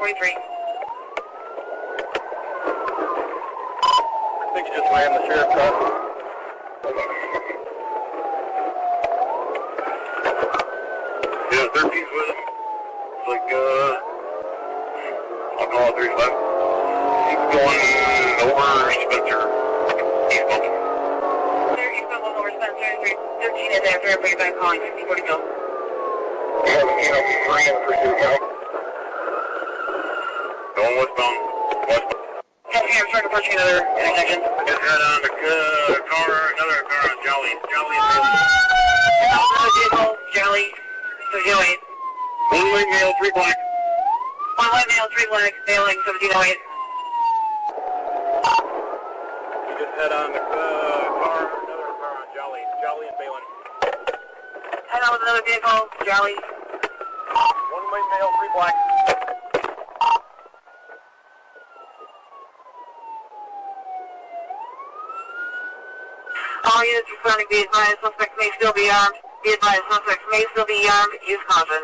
43. I think you just ran the sheriff's car. Yeah, 13's with him. It's like, I'll call it 35. He's going over Spencer. He's bumping. He's going over Spencer, 13 is after everybody calling 5040 go. Yeah, you know, 3 in pursuit now. Going westbound. Westbound. Heavy, I'm starting approaching another intersection. Just head on the car, another car on Jolly. Jolly is Another vehicle, Jolly, 1708. one white male, 3 black. One white male, 3 black, mailing 1708. You just head on the car, another car on Jolly. Jolly and Balin. Head on with another vehicle, Jolly. One white male, 3 black. All units responding, be advised, suspect may still be armed. Be advised, suspect may still be armed. Use caution.